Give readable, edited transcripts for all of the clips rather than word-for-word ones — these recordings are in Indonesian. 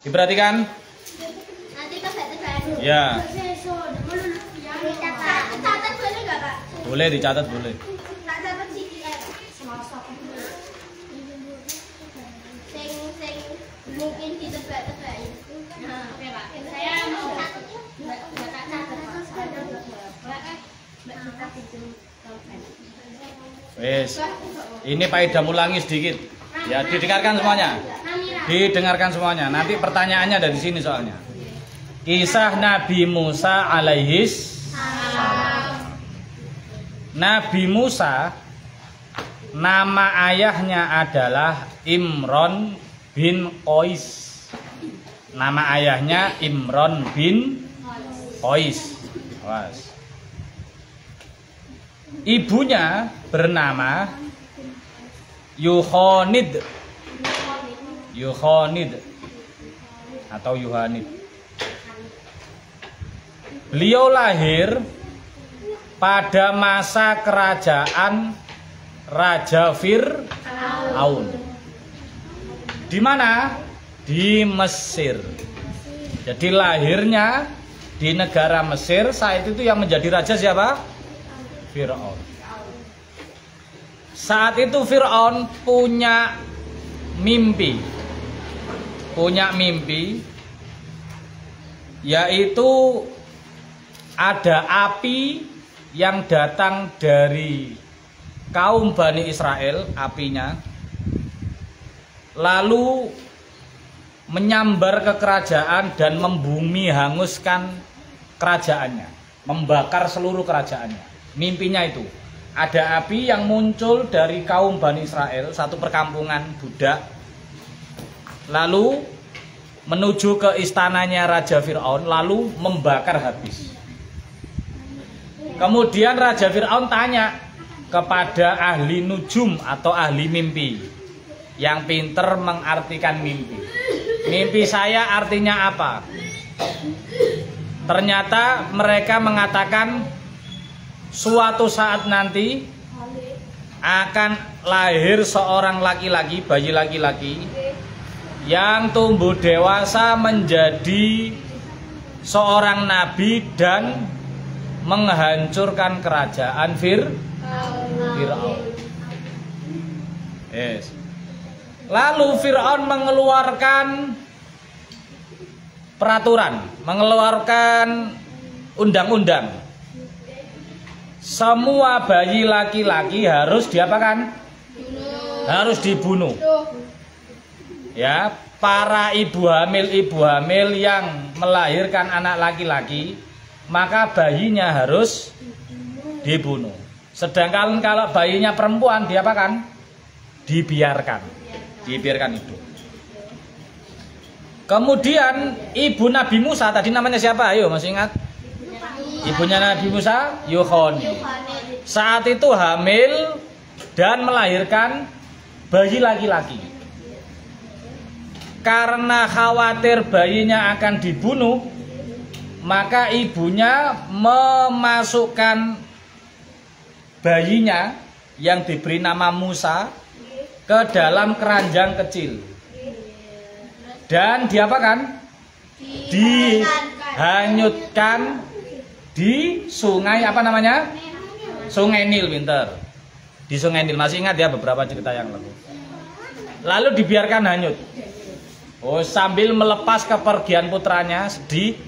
Diperhatikan? Nanti ke baru. Ya. Catat boleh nggak Pak? Boleh dicatat, boleh. Tak catat CTR. Sing mungkin ditebak-tebakin. Nah, oke Pak. Saya mau Wes. Ini Pak Idam ulangi sedikit. Ya, didengarkan semuanya. Didengarkan semuanya. Nanti pertanyaannya dari sini soalnya. Kisah Nabi Musa alaihis salam. Nabi Musa, nama ayahnya adalah Imron bin Qais. Nama ayahnya Imron bin Qais. Awas. Ibunya bernama Yuhonid atau Yuhanid. Beliau lahir pada masa kerajaan Raja Fir'aun. Di mana? Di Mesir. Jadi lahirnya di negara Mesir. Saat itu yang menjadi raja siapa? Fir'aun. Saat itu Fir'aun punya mimpi, yaitu ada api yang datang dari kaum Bani Israel, apinya lalu menyambar ke kerajaan dan membumi hanguskan kerajaannya, membakar seluruh kerajaannya. Mimpinya itu ada api yang muncul dari kaum Bani Israel, satu perkampungan budak, lalu menuju ke istananya Raja Fir'aun, lalu membakar habis. Kemudian Raja Fir'aun tanya kepada ahli nujum atau ahli mimpi yang pinter mengartikan mimpi. Mimpi saya artinya apa? Ternyata mereka mengatakan suatu saat nanti akan lahir seorang laki-laki, bayi laki-laki yang tumbuh dewasa menjadi seorang nabi dan menghancurkan kerajaan Fir'aun. Yes. Lalu Fir'aun mengeluarkan peraturan, mengeluarkan undang-undang. Semua bayi laki-laki harus diapakan? Harus dibunuh. Ya, para ibu hamil yang melahirkan anak laki-laki, maka bayinya harus dibunuh. Sedangkan kalau bayinya perempuan diapakan? Dibiarkan hidup. Kemudian ibu Nabi Musa tadi namanya siapa? Ayo, masih ingat? Ibunya Nabi Musa, Yuhonid. Saat itu hamil dan melahirkan bayi laki-laki. Karena khawatir bayinya akan dibunuh, maka ibunya memasukkan bayinya yang diberi nama Musa ke dalam keranjang kecil. Dan diapakan? Dihanyutkan di sungai apa namanya? Sungai Nil, pinter. Di Sungai Nil, masih ingat ya beberapa cerita yang lalu. Lalu dibiarkan hanyut. Oh, sambil melepas kepergian putranya, sedih.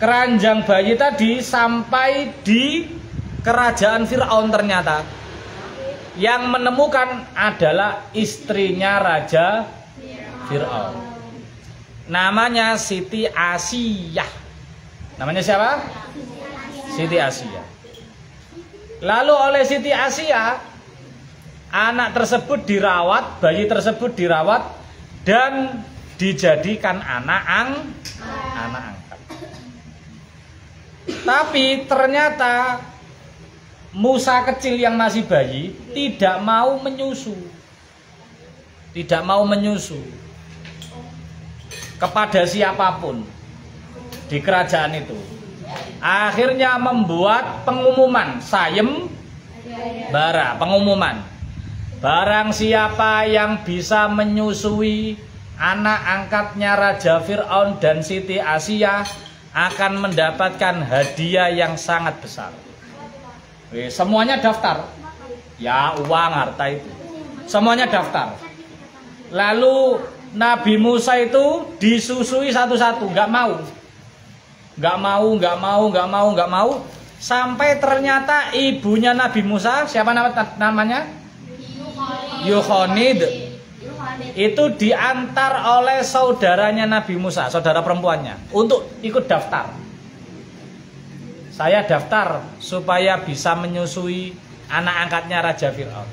Keranjang bayi tadi sampai di kerajaan Fir'aun ternyata. Yang menemukan adalah istrinya Raja Fir'aun. Namanya Siti Asiyah. Namanya siapa? Siti Asiyah. Lalu oleh Siti Asiyah, anak tersebut dirawat, bayi tersebut dirawat dan dijadikan anak angkat. Tapi ternyata Musa kecil yang masih bayi tidak mau menyusu. Tidak mau menyusu kepada siapapun di kerajaan itu. Akhirnya membuat pengumuman sayembara, pengumuman barang siapa yang bisa menyusui anak angkatnya Raja Fir'aun dan Siti Asia akan mendapatkan hadiah yang sangat besar. Semuanya daftar. Ya, uang, harta itu. Semuanya daftar. Lalu Nabi Musa itu disusui satu-satu, nggak mau. Sampai ternyata ibunya Nabi Musa, siapa namanya? Yukhonid. Itu diantar oleh saudaranya Nabi Musa, saudara perempuannya, untuk ikut daftar. Saya daftar supaya bisa menyusui anak angkatnya Raja Fir'aun.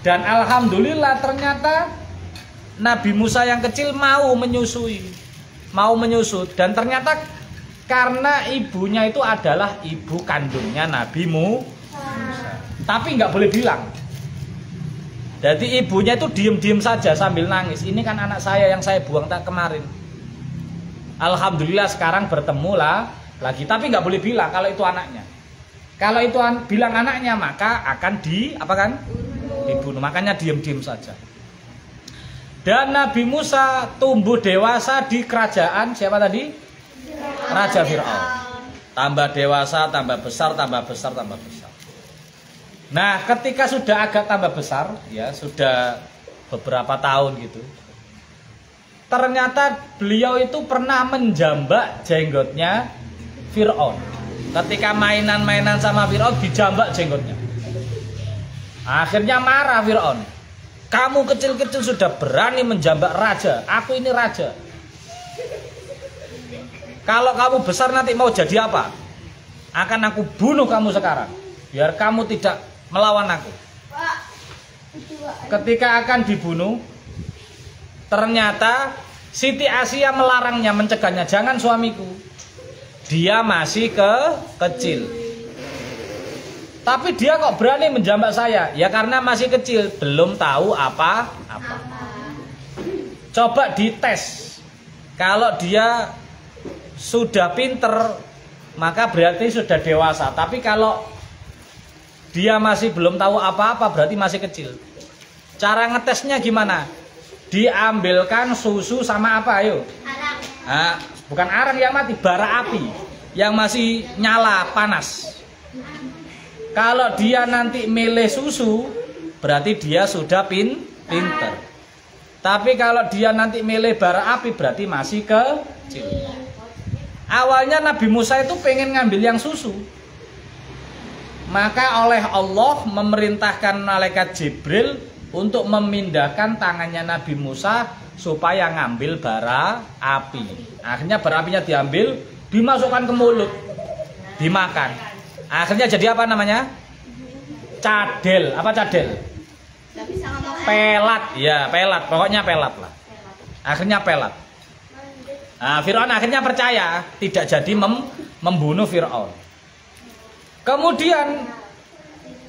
Dan alhamdulillah ternyata Nabi Musa yang kecil mau menyusui, dan ternyata karena ibunya itu adalah ibu kandungnya Nabi Musa. Tapi nggak boleh bilang. Jadi ibunya itu diem-diem saja sambil nangis. Ini kan anak saya yang saya buang kemarin. Alhamdulillah sekarang bertemu lagi. Tapi nggak boleh bilang kalau itu anaknya. Kalau itu bilang anaknya maka akan dibunuh. Makanya diem-diem saja. Dan Nabi Musa tumbuh dewasa di kerajaan siapa tadi? Raja Fir'aun. Tambah dewasa, tambah besar. Nah, ketika sudah agak tambah besar, ya sudah beberapa tahun gitu, ternyata beliau itu pernah menjambak jenggotnya Fir'aun. Ketika mainan-mainan sama Fir'aun, dijambak jenggotnya. Akhirnya marah Fir'aun. Kamu kecil-kecil sudah berani menjambak raja. Aku ini raja. Kalau kamu besar nanti mau jadi apa? Akan aku bunuh kamu sekarang. Biar kamu tidak melawan aku. Ketika akan dibunuh, ternyata Siti Asia melarangnya, mencegahnya. Jangan suamiku. Dia masih kecil. Tapi dia kok berani menjambak saya? Ya karena masih kecil, belum tahu apa-apa. Coba dites. Kalau dia sudah pinter, maka berarti sudah dewasa. Tapi kalau dia masih belum tahu apa-apa, berarti masih kecil. Cara ngetesnya gimana? Diambilkan susu sama apa, ayo? Arang. Bukan arang yang mati, bara api yang masih nyala, panas. Kalau dia nanti milih susu, berarti dia sudah pinter. Tapi kalau dia nanti milih bara api, berarti masih kecil. Awalnya Nabi Musa itu pengen ngambil yang susu. Maka oleh Allah memerintahkan malaikat Jibril untuk memindahkan tangannya Nabi Musa supaya ngambil bara api. Akhirnya bara apinya diambil, dimasukkan ke mulut, dimakan. Akhirnya jadi apa namanya? Cadel. Apa cadel? Pelat. Ya, pelat. Pokoknya pelat lah. Akhirnya pelat. Nah, Fir'aun akhirnya percaya, tidak jadi membunuh Fir'aun. Kemudian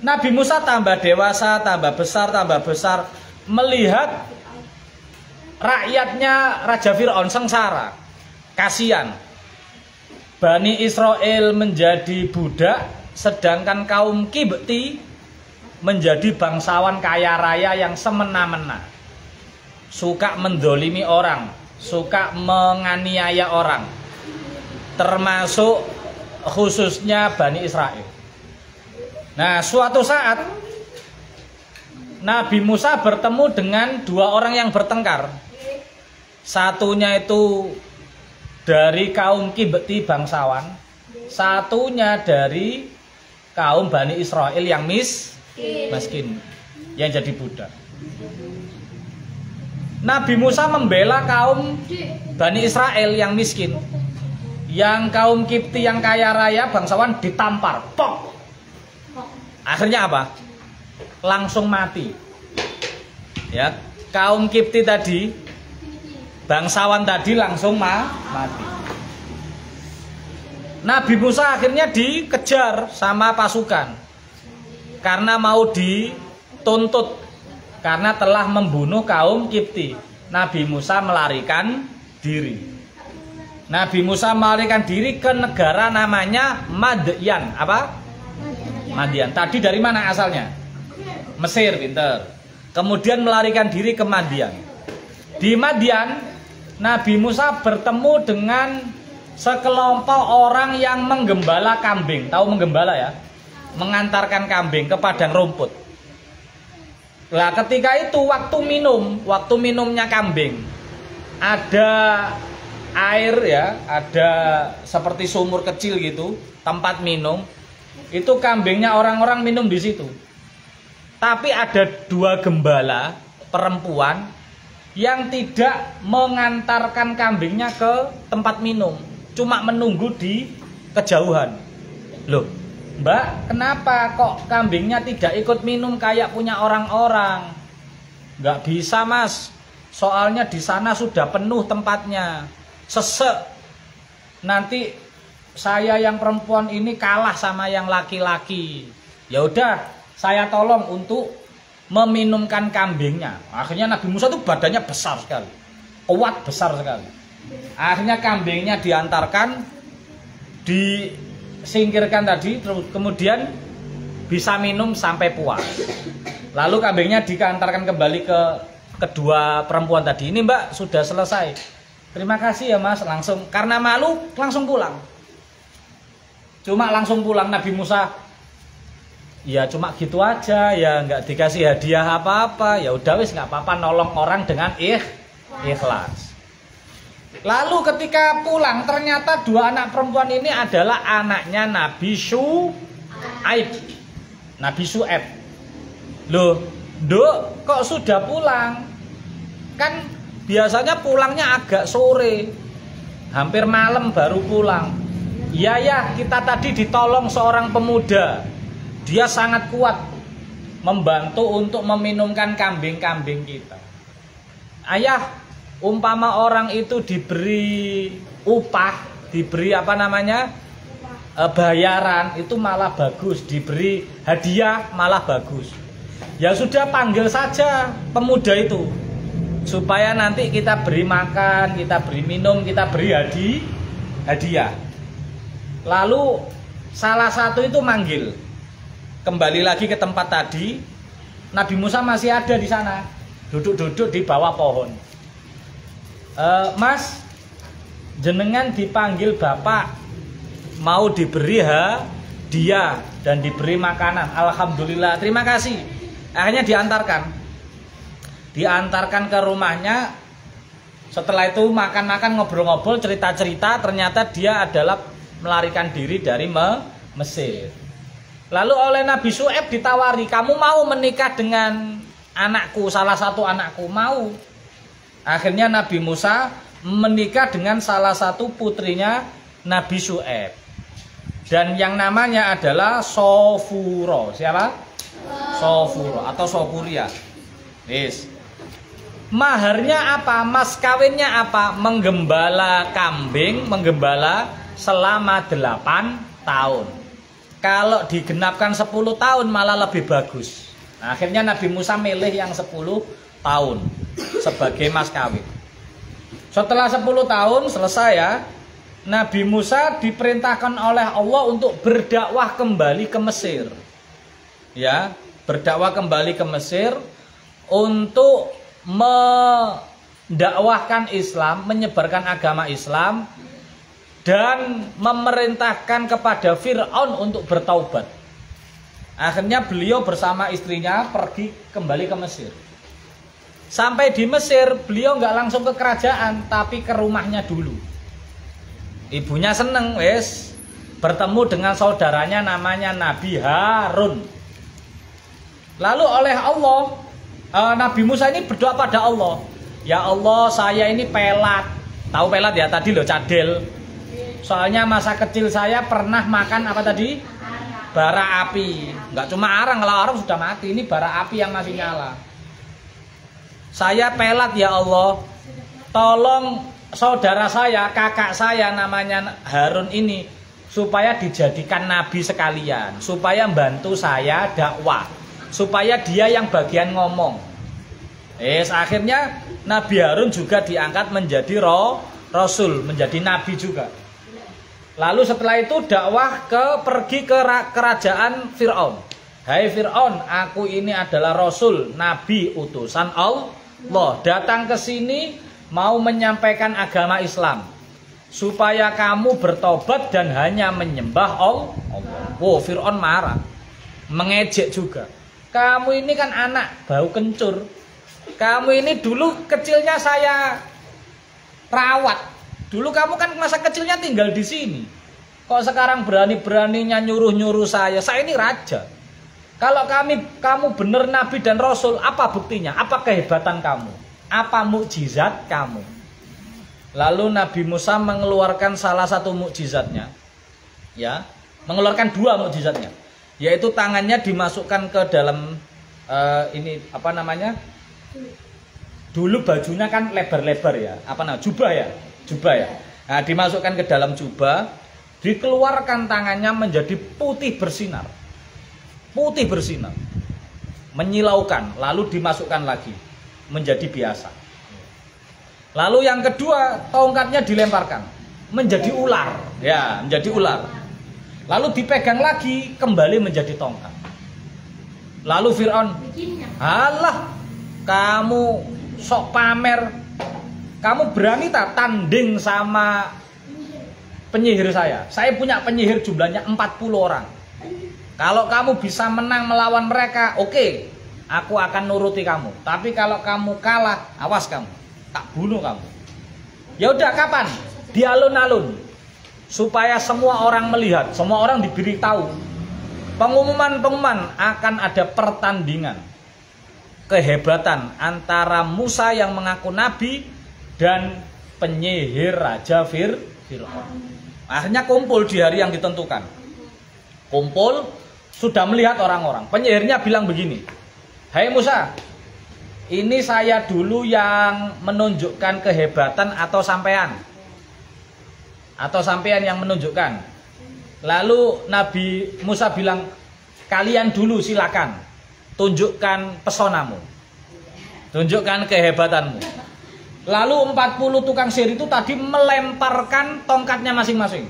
Nabi Musa tambah dewasa, tambah besar, melihat rakyatnya Raja Fir'aun sengsara, kasihan. Bani Israel menjadi budak, sedangkan kaum Kibti menjadi bangsawan kaya raya yang semena-mena, suka mendolimi orang, suka menganiaya orang, termasuk khususnya Bani Israel. Nah, suatu saat Nabi Musa bertemu dengan dua orang yang bertengkar. Satunya itu dari kaum Kibti bangsawan, satunya dari kaum Bani Israel yang miskin, yang jadi budak. Nabi Musa membela kaum Bani Israel yang miskin. Yang kaum Kipti yang kaya raya bangsawan ditampar, pok. Akhirnya apa? Langsung mati. Ya, kaum Kipti tadi, bangsawan tadi langsung mati. Nabi Musa akhirnya dikejar sama pasukan karena mau dituntut karena telah membunuh kaum Kipti. Nabi Musa melarikan diri. Nabi Musa melarikan diri ke negara namanya Madyan. Apa? Madyan. Tadi dari mana asalnya? Mesir, pinter. Kemudian melarikan diri ke Madyan. Di Madian, Nabi Musa bertemu dengan sekelompok orang yang menggembala kambing. Tahu menggembala ya? Mengantarkan kambing ke padang rumput. Nah, ketika itu waktu minumnya kambing, ada air ya, ada seperti sumur kecil gitu, tempat minum. Itu kambingnya orang-orang minum di situ. Tapi ada 2 gembala perempuan yang tidak mengantarkan kambingnya ke tempat minum, cuma menunggu di kejauhan. Loh, Mbak, kenapa kok kambingnya tidak ikut minum kayak punya orang-orang? Nggak bisa, Mas. Soalnya di sana sudah penuh tempatnya. Sesek. Nanti saya yang perempuan ini kalah sama yang laki-laki. Ya udah, saya tolong untuk meminumkan kambingnya. Akhirnya Nabi Musa itu badannya besar sekali, kuat besar sekali. Akhirnya kambingnya diantarkan, disingkirkan tadi, kemudian bisa minum sampai puas. Lalu kambingnya diantarkan kembali ke kedua perempuan tadi. Ini Mbak sudah selesai. Terima kasih ya Mas. Langsung karena malu langsung pulang. Cuma langsung pulang. Nabi Musa, ya cuma gitu aja, ya nggak dikasih hadiah apa-apa, ya udah wis nggak apa-apa, nolong orang dengan ikhlas. Lalu ketika pulang ternyata 2 anak perempuan ini adalah anaknya Nabi Syuaib. Nabi Syuaib. Loh, Dok, kok sudah pulang? Kan biasanya pulangnya agak sore, hampir malam baru pulang. Iya ya, kita tadi ditolong seorang pemuda. Dia sangat kuat membantu untuk meminumkan kambing-kambing kita. Ayah, umpama orang itu diberi upah, diberi apa namanya, bayaran, itu malah bagus. Diberi hadiah malah bagus. Ya sudah, panggil saja pemuda itu, supaya nanti kita beri makan, kita beri minum, kita beri hadiah. Lalu salah satu itu manggil. Kembali lagi ke tempat tadi, Nabi Musa masih ada di sana, duduk-duduk di bawah pohon. Mas, jenengan dipanggil Bapak, mau diberi hadiah dan diberi makanan. Alhamdulillah, terima kasih. Akhirnya diantarkan ke rumahnya. Setelah itu makan-makan, ngobrol-ngobrol, cerita-cerita. Ternyata dia adalah melarikan diri dari Mesir. Lalu oleh Nabi Syuaib ditawari, kamu mau menikah dengan anakku, salah satu anakku? Mau. Akhirnya Nabi Musa menikah dengan salah satu putrinya Nabi Syuaib. Dan yang namanya adalah Sofuro. Siapa? Sofuro atau Sofuria. Yes. Maharnya apa? Mas kawinnya apa? Menggembala kambing, menggembala selama 8 tahun. Kalau digenapkan 10 tahun malah lebih bagus. Nah, akhirnya Nabi Musa milih yang 10 tahun sebagai mas kawin. Setelah 10 tahun selesai ya, Nabi Musa diperintahkan oleh Allah untuk berdakwah kembali ke Mesir. Ya, berdakwah kembali ke Mesir untuk mendakwahkan Islam, menyebarkan agama Islam, dan memerintahkan kepada Fir'aun untuk bertaubat. Akhirnya beliau bersama istrinya pergi kembali ke Mesir. Sampai di Mesir, beliau nggak langsung ke kerajaan, tapi ke rumahnya dulu. Ibunya seneng, wes, bertemu dengan saudaranya namanya Nabi Harun. Lalu oleh Allah, Nabi Musa ini berdoa pada Allah, ya Allah, saya ini pelat. Tahu pelat ya, tadi loh, cadel. Soalnya masa kecil saya pernah makan apa tadi? Bara api. Nggak cuma arang, kalau arang sudah mati, ini bara api yang masih nyala. Saya pelat ya Allah, tolong saudara saya, kakak saya namanya Harun ini, supaya dijadikan nabi sekalian, supaya bantu saya dakwah, supaya dia yang bagian ngomong. Akhirnya Nabi Harun juga diangkat menjadi rasul, menjadi nabi juga. Lalu setelah itu dakwah pergi ke kerajaan Fir'aun. Hai Fir'aun, aku ini adalah rasul, nabi utusan Loh, datang ke sini mau menyampaikan agama Islam supaya kamu bertobat dan hanya menyembah Allah. Wow, Fir'aun marah, mengejek juga. Kamu ini kan anak bau kencur. Kamu ini dulu kecilnya saya rawat. Dulu kamu kan masa kecilnya tinggal di sini. Kok sekarang berani-beraninya nyuruh-nyuruh saya? Saya ini raja. Kalau kamu benar nabi dan rasul, apa buktinya? Apa kehebatan kamu? Apa mukjizat kamu? Lalu Nabi Musa mengeluarkan salah satu mukjizatnya. Ya, mengeluarkan dua mukjizatnya. Yaitu tangannya dimasukkan ke dalam ini apa namanya? Dulu bajunya kan lebar-lebar ya. Apa namanya? Jubah ya. Jubah ya. Nah, dimasukkan ke dalam jubah, dikeluarkan tangannya menjadi putih bersinar. Putih bersinar, menyilaukan, lalu dimasukkan lagi menjadi biasa. Lalu yang kedua, tongkatnya dilemparkan menjadi ular, ya, menjadi ular. Lalu dipegang lagi, kembali menjadi tongkat. Lalu Fir'aun, alah, kamu sok pamer, kamu berani tak tanding sama penyihir saya? Saya punya penyihir jumlahnya 40 orang. Kalau kamu bisa menang melawan mereka, oke, aku akan nuruti kamu. Tapi kalau kamu kalah, awas kamu, tak bunuh kamu. Ya udah, kapan? Di alun-alun, supaya semua orang melihat, semua orang diberitahu. Pengumuman akan ada pertandingan kehebatan antara Musa yang mengaku nabi dan penyihir Raja Fir'aun. Akhirnya kumpul di hari yang ditentukan. Kumpul. Sudah melihat orang-orang. Penyihirnya bilang begini, hai Musa, ini saya dulu yang menunjukkan kehebatan atau sampean? Atau sampean yang menunjukkan? Lalu Nabi Musa bilang, kalian dulu silakan, tunjukkan pesonamu, tunjukkan kehebatanmu. Lalu 40 tukang sihir itu tadi melemparkan tongkatnya masing-masing,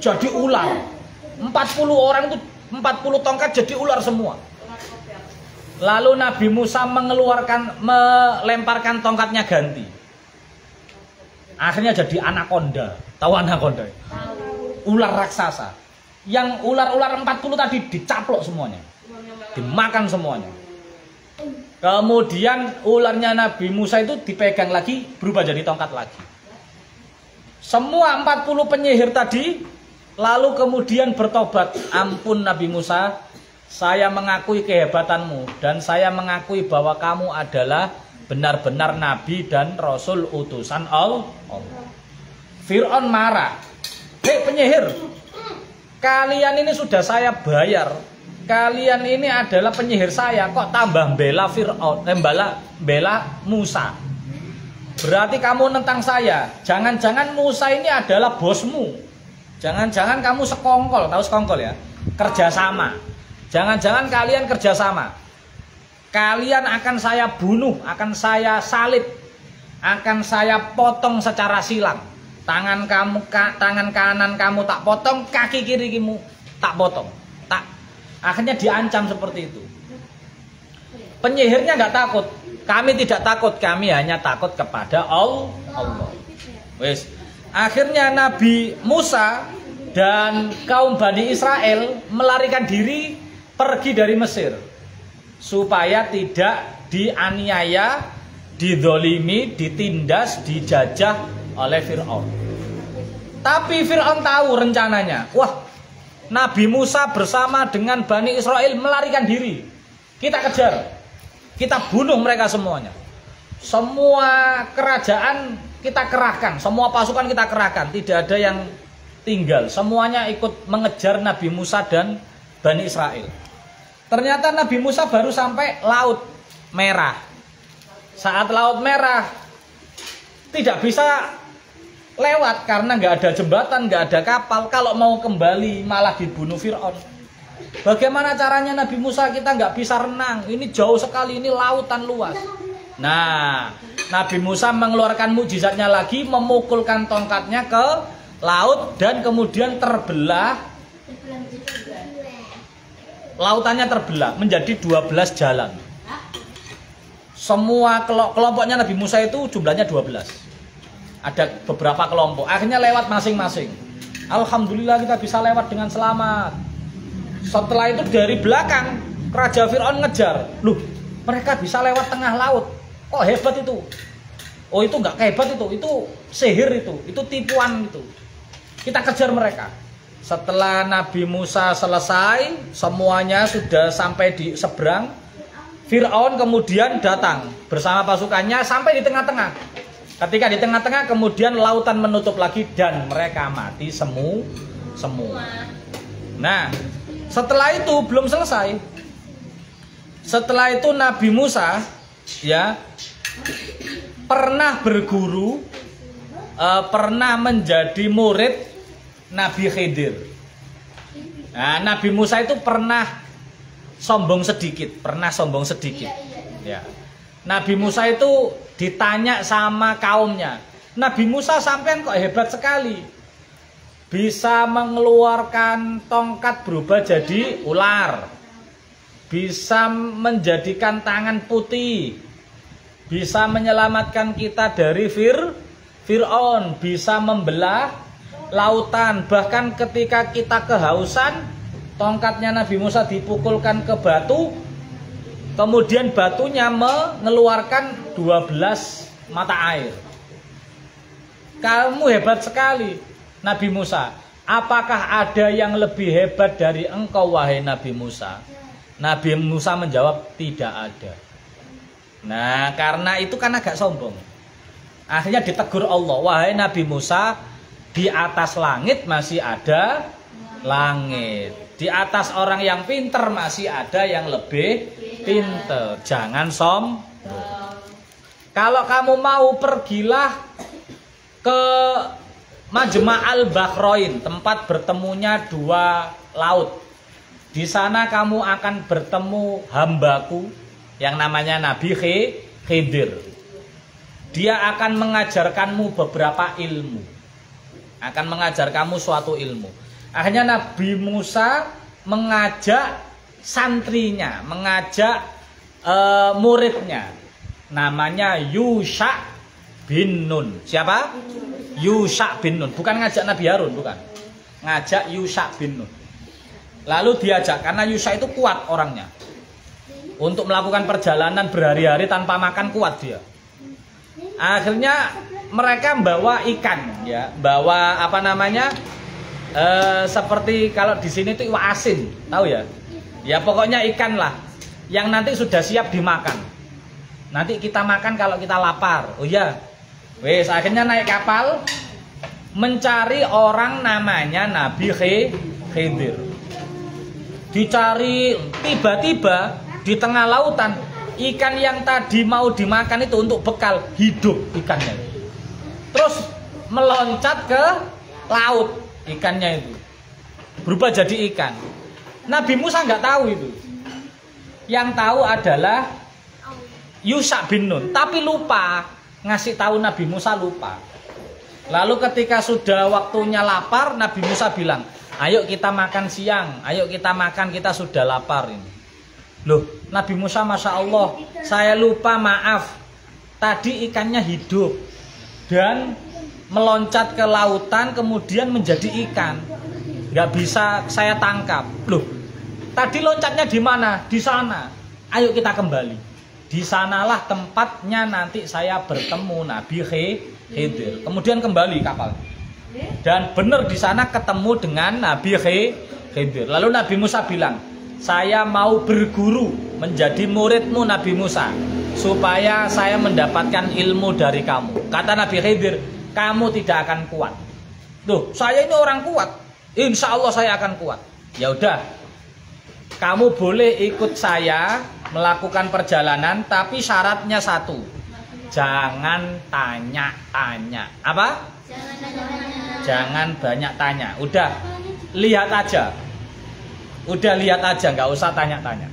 jadi ular. 40 orang itu 40 tongkat jadi ular semua. Lalu Nabi Musa melemparkan tongkatnya ganti. Akhirnya jadi anakonda. Tahu anakonda? Ular raksasa. Yang ular-ular 40 tadi dicaplok semuanya. Dimakan semuanya. Kemudian ularnya Nabi Musa itu dipegang lagi, berubah jadi tongkat lagi. Semua 40 penyihir tadi lalu kemudian bertobat, ampun Nabi Musa, saya mengakui kehebatanmu dan saya mengakui bahwa kamu adalah benar-benar nabi dan rasul utusan Allah. Fir'aun marah, hei penyihir, kalian ini sudah saya bayar, kalian ini adalah penyihir saya, kok tambah bela Fir'aun, bela Musa. Berarti kamu nentang saya, jangan-jangan Musa ini adalah bosmu. Jangan-jangan kamu sekongkol, tahu sekongkol ya? Kerjasama. Jangan-jangan kalian kerjasama. Kalian akan saya bunuh, akan saya salib, akan saya potong secara silang. Tangan kanan kamu tak potong, kaki kiri kamu tak potong. Tak. Akhirnya diancam seperti itu. Penyihirnya nggak takut. Kami tidak takut, kami hanya takut kepada Allah. Wes. Akhirnya Nabi Musa dan kaum Bani Israel melarikan diri pergi dari Mesir supaya tidak dianiaya, didolimi, ditindas, dijajah oleh Fir'aun. Tapi Fir'aun tahu rencananya. Wah, Nabi Musa bersama dengan Bani Israel melarikan diri. Kita kejar, kita bunuh mereka semuanya. Semua kerajaan kita kerahkan, semua pasukan kita kerahkan, tidak ada yang tinggal. Semuanya ikut mengejar Nabi Musa dan Bani Israel. Ternyata Nabi Musa baru sampai Laut Merah. Saat Laut Merah tidak bisa lewat karena nggak ada jembatan, nggak ada kapal. Kalau mau kembali malah dibunuh Fir'aun. Bagaimana caranya Nabi Musa, kita nggak bisa renang. Ini jauh sekali, ini lautan luas. Nah, Nabi Musa mengeluarkan mukjizatnya lagi, memukulkan tongkatnya ke laut dan kemudian terbelah. Lautannya terbelah menjadi 12 jalan. Semua kelompoknya Nabi Musa itu jumlahnya 12. Ada beberapa kelompok. Akhirnya lewat masing-masing. Alhamdulillah kita bisa lewat dengan selamat. Setelah itu dari belakang Raja Fir'aun ngejar. Loh, mereka bisa lewat tengah laut. Kok hebat itu? Oh, itu nggak hebat itu sihir itu tipuan itu. Kita kejar mereka. Setelah Nabi Musa selesai, semuanya sudah sampai di seberang. Fir'aun kemudian datang bersama pasukannya sampai di tengah-tengah. Ketika di tengah-tengah kemudian lautan menutup lagi dan mereka mati semua. Nah, setelah itu belum selesai. Setelah itu Nabi Musa ya pernah berguru, pernah menjadi murid Nabi Khidir. Nah, Nabi Musa itu pernah sombong sedikit. Ya. Nabi Musa itu ditanya sama kaumnya, Nabi Musa sampean kok hebat sekali, bisa mengeluarkan tongkat berubah jadi ular, bisa menjadikan tangan putih, bisa menyelamatkan kita dari Fir'aun, bisa membelah lautan. Bahkan ketika kita kehausan, tongkatnya Nabi Musa dipukulkan ke batu, kemudian batunya mengeluarkan 12 mata air. Kamu hebat sekali Nabi Musa. Apakah ada yang lebih hebat dari engkau wahai Nabi Musa? Nabi Musa menjawab tidak ada. Nah, karena itu kan agak sombong. Akhirnya ditegur Allah, wahai Nabi Musa, di atas langit masih ada langit. Di atas orang yang pinter masih ada yang lebih pinter. Jangan sombong. Kalau kamu mau, pergilah ke Majma'al Bahrain, tempat bertemunya dua laut. Di sana kamu akan bertemu hambaku yang namanya Nabi Khidir. Dia akan mengajarkanmu beberapa ilmu. Akan mengajar kamu suatu ilmu. Akhirnya Nabi Musa mengajak santrinya, mengajak muridnya. Namanya Yusha bin Nun. Siapa? Yusha bin Nun. Bukan ngajak Nabi Harun, bukan. Ngajak Yusha bin Nun. Lalu diajak, karena Yusha itu kuat orangnya. Untuk melakukan perjalanan berhari-hari tanpa makan, kuat dia. Akhirnya mereka bawa ikan, ya, bawa apa namanya? Seperti kalau di sini itu iwak asin, tahu ya? Ya pokoknya ikan lah, yang nanti sudah siap dimakan. Nanti kita makan kalau kita lapar. Oh ya, wes akhirnya naik kapal mencari orang namanya Nabi Khidir. Dicari, tiba-tiba di tengah lautan ikan yang tadi mau dimakan itu untuk bekal hidup ikannya. Terus meloncat ke laut. Ikannya itu berubah jadi ikan. Nabi Musa nggak tahu itu. Yang tahu adalah Yusha bin Nun, tapi lupa ngasih tahu Nabi Musa, lupa. Lalu ketika sudah waktunya lapar, Nabi Musa bilang, ayo kita makan siang, ayo kita makan, kita sudah lapar ini. Loh, Nabi Musa, Masya Allah, saya lupa, maaf. Tadi ikannya hidup dan meloncat ke lautan kemudian menjadi ikan. Nggak bisa saya tangkap. Loh, tadi loncatnya di mana? Di sana. Ayo kita kembali. Di sanalah tempatnya nanti saya bertemu Nabi Khidir. Kemudian kembali kapal. Dan benar di sana ketemu dengan Nabi Khidir. Lalu Nabi Musa bilang, saya mau berguru menjadi muridmu Nabi Musa, supaya saya mendapatkan ilmu dari kamu. Kata Nabi Khidir, kamu tidak akan kuat. Tuh, saya ini orang kuat. Insya Allah saya akan kuat. Ya udah, kamu boleh ikut saya melakukan perjalanan, tapi syaratnya satu, jangan tanya-tanya. Apa? Jangan banyak tanya. Udah, lihat aja. Udah lihat aja, nggak usah tanya-tanya.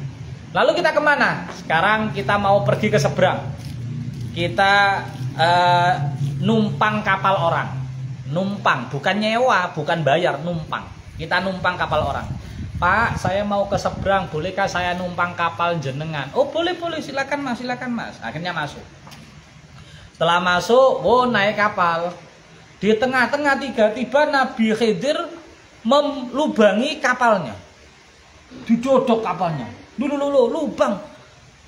Lalu kita kemana? Sekarang kita mau pergi ke seberang. Kita numpang kapal orang. Numpang, bukan nyewa, bukan bayar, numpang. Kita numpang kapal orang. Pak, saya mau ke seberang, bolehkah saya numpang kapal jenengan? Oh boleh, silakan mas. Akhirnya masuk. Setelah masuk, naik kapal. Di tengah-tengah tiba-tiba Nabi Khidir melubangi kapalnya. Dicodok kapalnya. Lubang.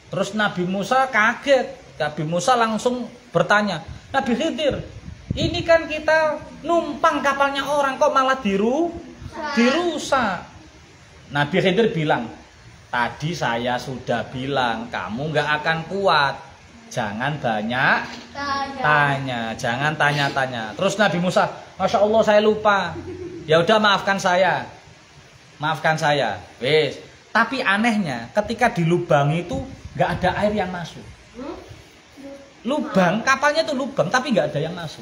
Terus Nabi Musa kaget. Nabi Musa langsung bertanya, Nabi Khidir, ini kan kita numpang kapalnya orang, kok malah dirusak. Nabi Khidir bilang, tadi saya sudah bilang kamu nggak akan kuat, jangan banyak tanya, jangan tanya-tanya. Terus Nabi Musa, Masya Allah saya lupa, ya udah maafkan saya, wes. Tapi anehnya ketika dilubangi itu nggak ada air yang masuk. Lubang, kapalnya itu lubang tapi nggak ada yang masuk,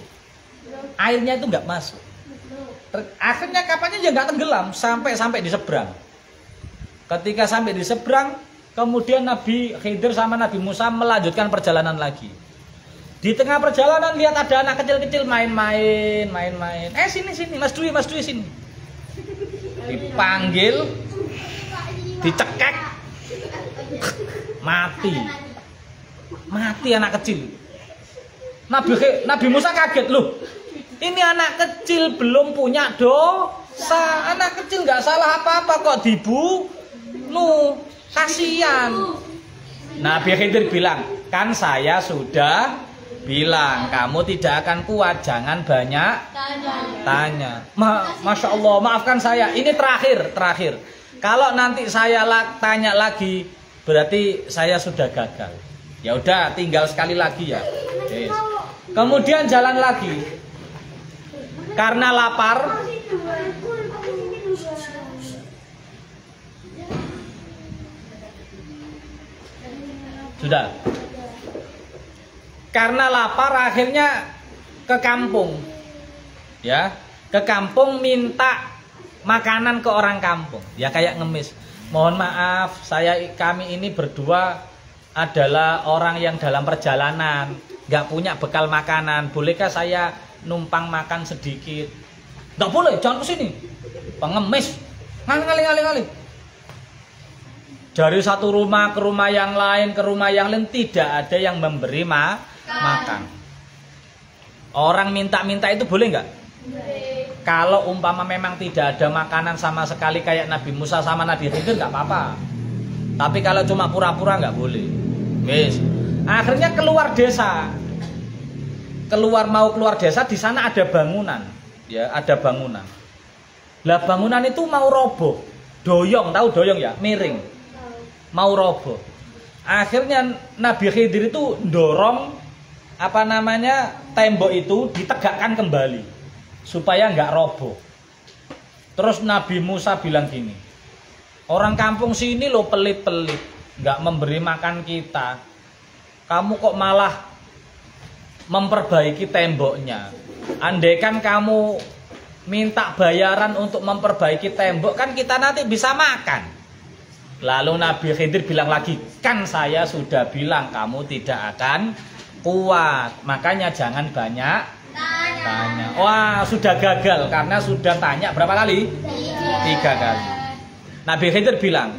airnya itu nggak masuk. Akhirnya kapalnya ya nggak tenggelam sampai di seberang. Ketika sampai di seberang, kemudian Nabi Khidir sama Nabi Musa melanjutkan perjalanan lagi. Di tengah perjalanan lihat ada anak kecil-kecil main-main. Sini, Mas Dwi sini. Dipanggil, dicekek, mati anak kecil. Nabi Musa kaget, loh, ini anak kecil belum punya dosa, anak kecil nggak salah apa-apa kok kasihan. Nabi Khidir bilang, kan saya sudah bilang kamu tidak akan kuat, jangan banyak tanya. Masya Allah, maafkan saya, ini terakhir. Kalau nanti saya tanya lagi, berarti saya sudah gagal. Ya udah, tinggal sekali lagi ya. Yes. Kemudian jalan lagi. Karena lapar, sudah. Karena lapar akhirnya ke kampung. Ya, ke kampung minta makanan ke orang kampung. Ya kayak ngemis. Mohon maaf, kami ini berdua adalah orang yang dalam perjalanan, nggak punya bekal makanan. Bolehkah saya numpang makan sedikit? Nggak boleh, jangan kesini. Pengemis, ngali. Dari satu rumah ke rumah yang lain, tidak ada yang memberi makan. Orang minta-minta itu boleh nggak? Kalau umpama memang tidak ada makanan sama sekali kayak Nabi Musa sama Nabi Khidir nggak apa-apa. Tapi kalau cuma pura-pura nggak boleh. Guys, akhirnya keluar desa. Mau keluar desa, di sana ada bangunan. Ya, ada bangunan. Lah bangunan itu mau roboh. Doyong, tahu doyong ya? Miring. Mau roboh. Akhirnya Nabi Khidir itu dorong tembok itu ditegakkan kembali supaya nggak roboh. Terus Nabi Musa bilang gini, orang kampung sini lo pelit-pelit, nggak memberi makan kita. Kamu kok malah memperbaiki temboknya. Andaikan kamu minta bayaran untuk memperbaiki tembok, kan kita nanti bisa makan. Lalu Nabi Khidir bilang lagi, kan saya sudah bilang kamu tidak akan kuat, makanya jangan banyak tanya. Wah, sudah gagal karena sudah tanya berapa kali? 3 kali. Nabi Khidir bilang,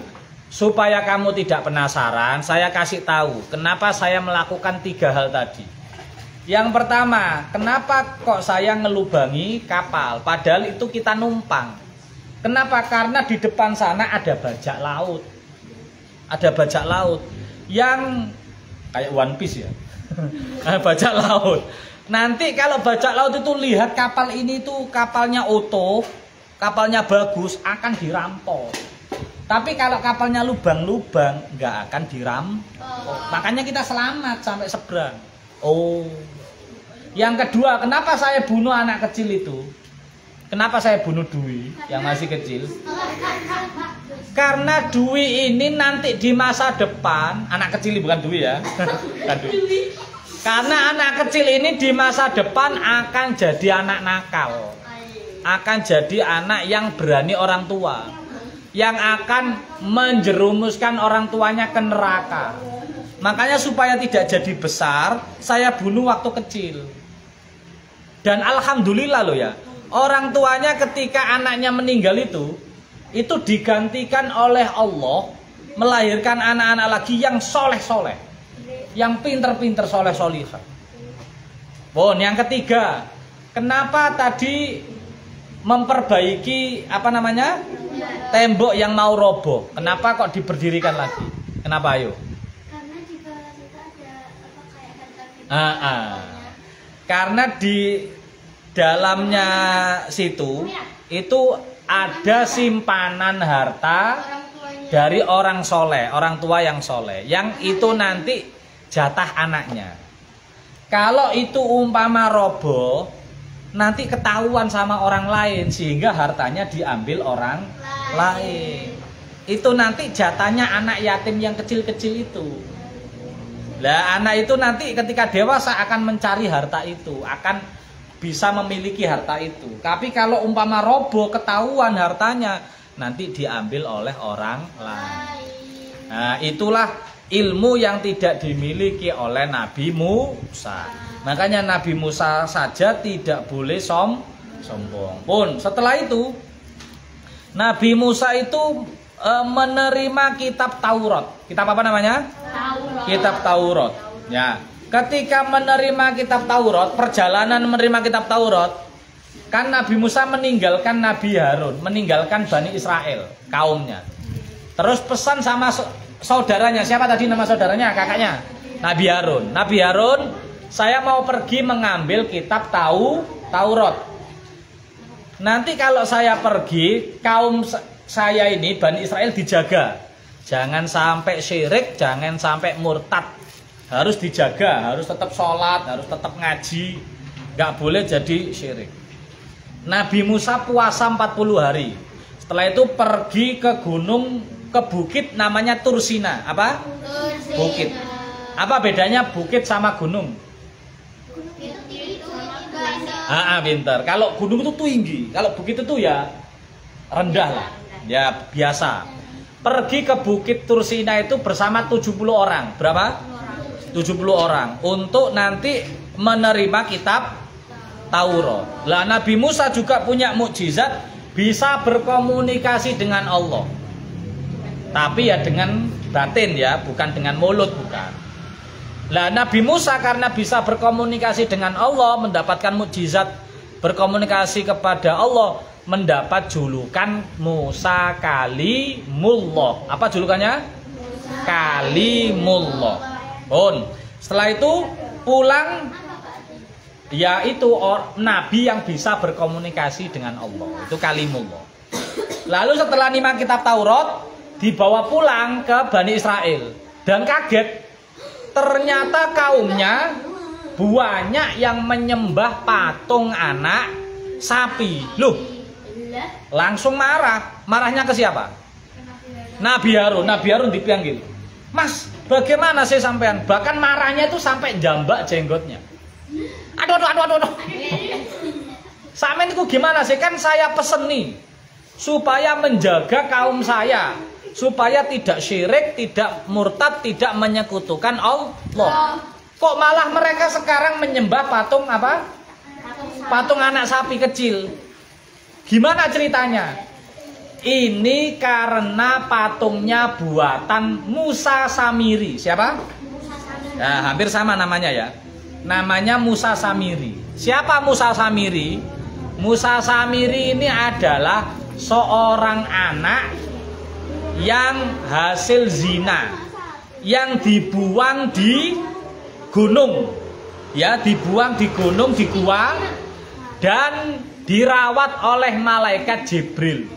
supaya kamu tidak penasaran, saya kasih tahu kenapa saya melakukan 3 hal tadi. Yang pertama, kenapa kok saya ngelubangi kapal padahal itu kita numpang? Kenapa? Karena di depan sana ada bajak laut. Ada bajak laut yang kayak One Piece ya. Bajak laut. Nanti kalau bajak laut itu lihat kapal ini tuh kapalnya utuh, kapalnya bagus, akan dirampok. Tapi kalau kapalnya lubang-lubang nggak akan dirampok. Makanya kita selamat sampai seberang. Oh. Yang kedua, kenapa saya bunuh anak kecil itu? Kenapa saya bunuh Dwi yang masih kecil? Karena Dwi ini nanti di masa depan, anak kecil bukan Dwi ya. Bukan Dwi. Karena anak kecil ini di masa depan akan jadi anak nakal. Akan jadi anak yang berani orang tua. Yang akan menjerumuskan orang tuanya ke neraka. Makanya supaya tidak jadi besar, saya bunuh waktu kecil. Dan alhamdulillah loh ya, orang tuanya ketika anaknya meninggal itu itu digantikan oleh Allah melahirkan anak-anak lagi yang soleh-soleh, yang pinter-pinter, soleh-solihah. Bon, yang ketiga, kenapa tadi memperbaiki tembok yang mau roboh? Kenapa kok diberdirikan lagi? Kenapa, ayo? Karena di bawah itu ada apa kayak harta gitu. Karena di dalamnya situ itu ada simpanan harta Orang tuanya. dari orang soleh, orang tua yang soleh, yang itu nanti jatah anaknya. Kalau itu umpama roboh, nanti ketahuan sama orang lain sehingga hartanya diambil orang lain. Itu nanti jatahnya anak yatim yang kecil-kecil itu. Lah anak itu nanti ketika dewasa akan mencari harta itu, akan bisa memiliki harta itu. Tapi kalau umpama roboh ketahuan hartanya, nanti diambil oleh orang lain. Nah, itulah ilmu yang tidak dimiliki oleh Nabi Musa. Makanya Nabi Musa saja tidak boleh sombong. Pun setelah itu Nabi Musa itu menerima kitab Taurat. Kitab apa namanya? Taurat. Kitab Taurat. Ya. Ketika menerima kitab Taurat, perjalanan menerima kitab Taurat, kan Nabi Musa meninggalkan Nabi Harun, meninggalkan Bani Israel, kaumnya. Terus pesan sama saudaranya, siapa tadi nama saudaranya? Kakaknya? Nabi Harun. Nabi Harun, saya mau pergi mengambil kitab Taurat. Nanti kalau saya pergi, kaum saya ini, Bani Israel dijaga. Jangan sampai syirik, jangan sampai murtad. Harus dijaga, harus tetap sholat, harus tetap ngaji, nggak boleh jadi syirik. Nabi Musa puasa 40 hari. Setelah itu pergi ke gunung, ke bukit namanya Tursina. Apa? Tursina. Bukit. Apa bedanya bukit sama gunung? Pinter. Kalau gunung itu tinggi, kalau bukit itu ya rendah lah, ya biasa. Pergi ke bukit Tursina itu bersama 70 orang. Berapa? 70 orang untuk nanti menerima kitab Taurat. Lah Nabi Musa juga punya mukjizat, bisa berkomunikasi dengan Allah. Tapi ya dengan batin ya, bukan dengan mulut, bukan. Lah Nabi Musa karena bisa berkomunikasi dengan Allah, mendapatkan mukjizat berkomunikasi kepada Allah, mendapat julukan Musa Kalimullah. Apa julukannya? Kalimullah. Setelah itu pulang, yaitu nabi yang bisa berkomunikasi dengan Allah, itu Kalimullah. Lalu setelah nimang kitab Taurat, dibawa pulang ke Bani Israel dan kaget, ternyata kaumnya banyak yang menyembah patung anak sapi. Loh, langsung marah. Marahnya ke siapa? Nabi Harun. Nabi Harun dipanggil, Mas, bagaimana sih sampean? Bahkan marahnya itu sampai jambak jenggotnya. Aduh. Sampean itu gimana sih? Kan saya pesen nih supaya menjaga kaum saya, supaya tidak syirik, tidak murtad, tidak menyekutukan Allah. Kok malah mereka sekarang menyembah patung apa? Patung anak sapi kecil. Gimana ceritanya? Ini karena patungnya buatan Musa Samiri. Siapa? Nah, hampir sama namanya ya. Namanya Musa Samiri. Siapa Musa Samiri? Musa Samiri ini adalah seorang anak yang hasil zina, yang dibuang di gunung. Ya, dibuang di gunung, di gua, dan dirawat oleh malaikat Jibril.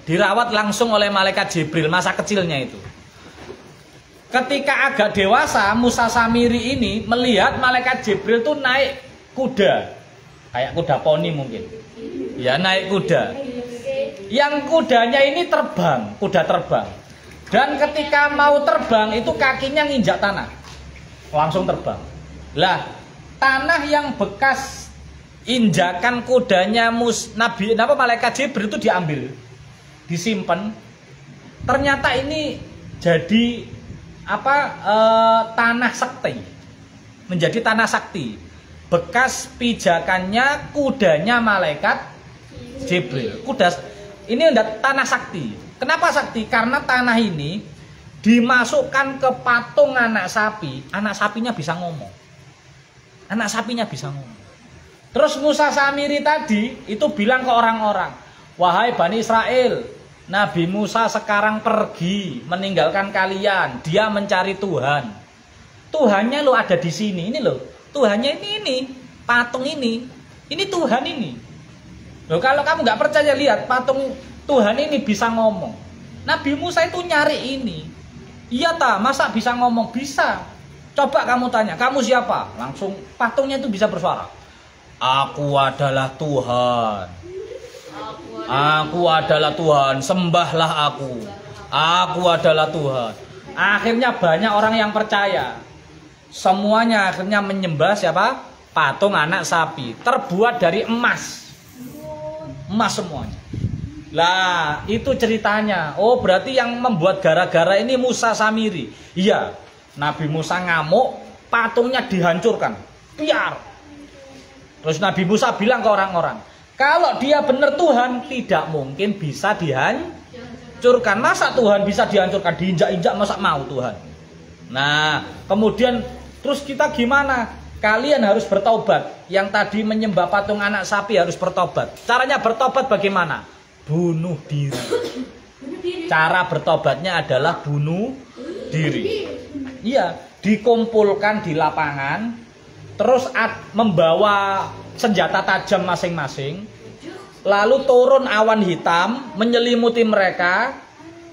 Dirawat langsung oleh malaikat Jibril masa kecilnya itu. Ketika agak dewasa, Musa Samiri ini melihat malaikat Jibril tuh naik kuda, kayak kuda poni mungkin. Ya, naik kuda. Yang kudanya ini terbang, kuda terbang. Dan ketika mau terbang itu kakinya nginjak tanah, langsung terbang. Lah, tanah yang bekas injakan kudanya malaikat Jibril itu diambil, disimpan. Ternyata ini jadi tanah sakti, menjadi tanah sakti, bekas pijakannya kudanya malaikat Jibril. Ini udah tanah sakti. Kenapa sakti? Karena tanah ini dimasukkan ke patung anak sapinya bisa ngomong. Anak sapinya bisa ngomong. Terus Musa Samiri tadi itu bilang ke orang-orang, wahai Bani Israel, Nabi Musa sekarang pergi meninggalkan kalian. Dia mencari Tuhan. Tuhannya lo ada di sini. Ini loh. Tuhannya ini. Patung ini. Ini Tuhan ini. Loh, kalau kamu nggak percaya, lihat patung Tuhan ini bisa ngomong. Nabi Musa itu nyari ini. Iya ta, masa bisa ngomong? Bisa. Coba kamu tanya, kamu siapa? Langsung patungnya itu bisa bersuara. Aku adalah Tuhan. Aku adalah Tuhan, sembahlah aku. Aku adalah Tuhan. Akhirnya banyak orang yang percaya. Semuanya akhirnya menyembah siapa? Patung anak sapi. Terbuat dari emas. Emas semuanya. Lah, itu ceritanya. Oh, berarti yang membuat gara-gara ini Musa Samiri. Iya, Nabi Musa ngamuk, patungnya dihancurkan. Biar. Terus Nabi Musa bilang ke orang-orang, kalau dia benar Tuhan, tidak mungkin bisa dihancurkan. Masa Tuhan bisa dihancurkan? Diinjak-injak, masa mau Tuhan? Nah, kemudian terus kita gimana? Kalian harus bertobat. Yang tadi menyembah patung anak sapi harus bertobat. Caranya bertobat bagaimana? Bunuh diri. Cara bertobatnya adalah bunuh diri. Iya, dikumpulkan di lapangan, terus membawa senjata tajam masing-masing, lalu turun awan hitam menyelimuti mereka,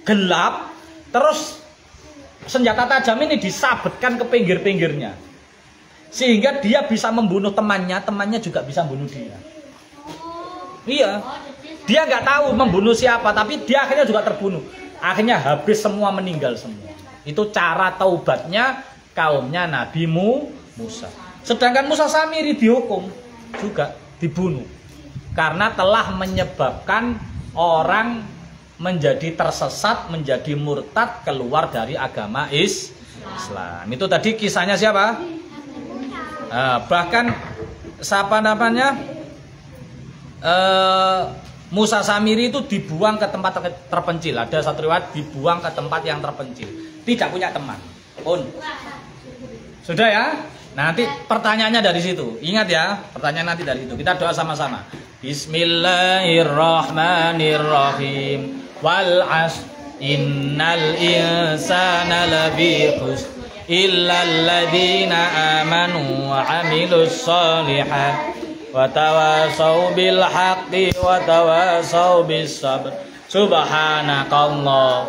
gelap, terus senjata tajam ini disabetkan ke pinggir-pinggirnya. Sehingga dia bisa membunuh temannya, temannya juga bisa membunuh dia. Iya, dia nggak tahu membunuh siapa, tapi dia akhirnya juga terbunuh. Akhirnya habis semua, meninggal semua. Itu cara taubatnya kaumnya Nabi Musa. Sedangkan Musa Samiri dihukum juga, dibunuh. Karena telah menyebabkan orang menjadi tersesat, menjadi murtad, keluar dari agama Islam. Itu tadi kisahnya siapa? Bahkan siapa namanya? Musa Samiri itu dibuang ke tempat terpencil. Ada satu riwayat dibuang ke tempat yang terpencil. Tidak punya teman pun. Sudah ya? Nanti pertanyaannya dari situ. Ingat ya, pertanyaan nanti dari situ. Kita doa sama-sama. Bismillahirrahmanirrahim. Wal 'ashr innal insana lafi khusr illal ladzina amanu wa 'amilus sholihat wa tawasau bil haqqi wa tawasau bis sabr. Subhanakallah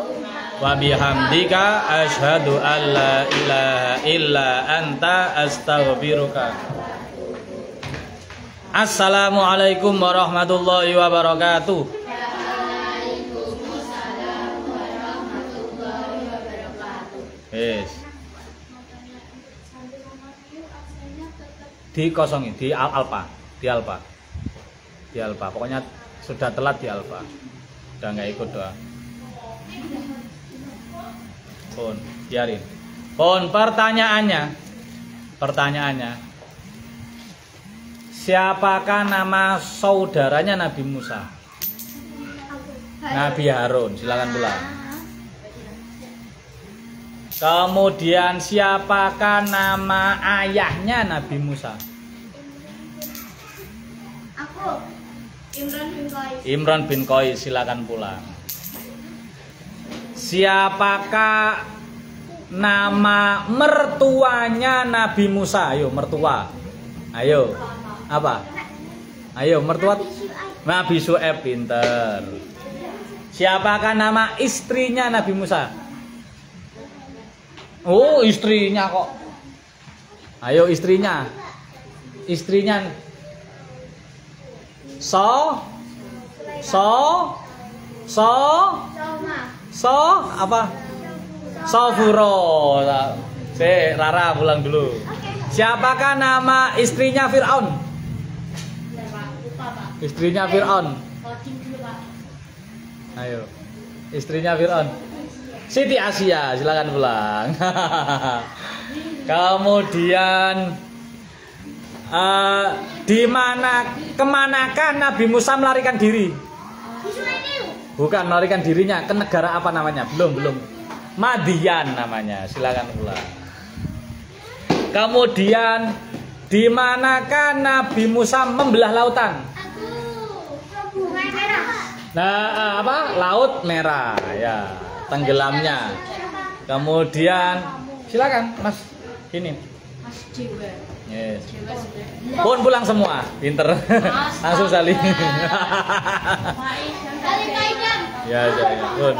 wa bihamdika asyhadu an la ilaha illa anta astaghfiruka. Assalamualaikum warahmatullahi wabarakatuh. Waalaikumsalam warahmatullahi wabarakatuh. Yes. Dikosongin di alfa. Pokoknya sudah telat di alfa. Udah nggak ikut doa. Pun, biarin. Pun pertanyaannya. Siapakah nama saudaranya Nabi Musa? Nabi Harun. Silakan pulang. Kemudian siapakah nama ayahnya Nabi Musa? Aku Imran bin Qais. Imran bin Qais, silakan pulang. Siapakah nama mertuanya Nabi Musa? Ayo mertua. Ayo. Apa? Ayo mertua. Nabi Syuaib, pinter. Siapakah nama istrinya Nabi Musa? Oh, istrinya kok. Ayo istrinya. Istrinya. Apa? Sofuro. Rara pulang dulu. Siapakah nama istrinya Fir'aun? Istrinya Fir'aun. Ayo. Istrinya Fir'aun. Siti Asia, silakan pulang. Kemudian kemanakah Nabi Musa melarikan diri? Bukan melarikan dirinya ke negara apa namanya? Belum. Madian namanya. Silakan ulang. Kemudian di manakah Nabi Musa membelah lautan? Nah, apa? Laut Merah, ya. Tenggelamnya. Kemudian silakan, Mas. Ini. Mas Jiwa. Yes. Pun pulang semua, pinter. Langsung salin. Kali Ya, Pun.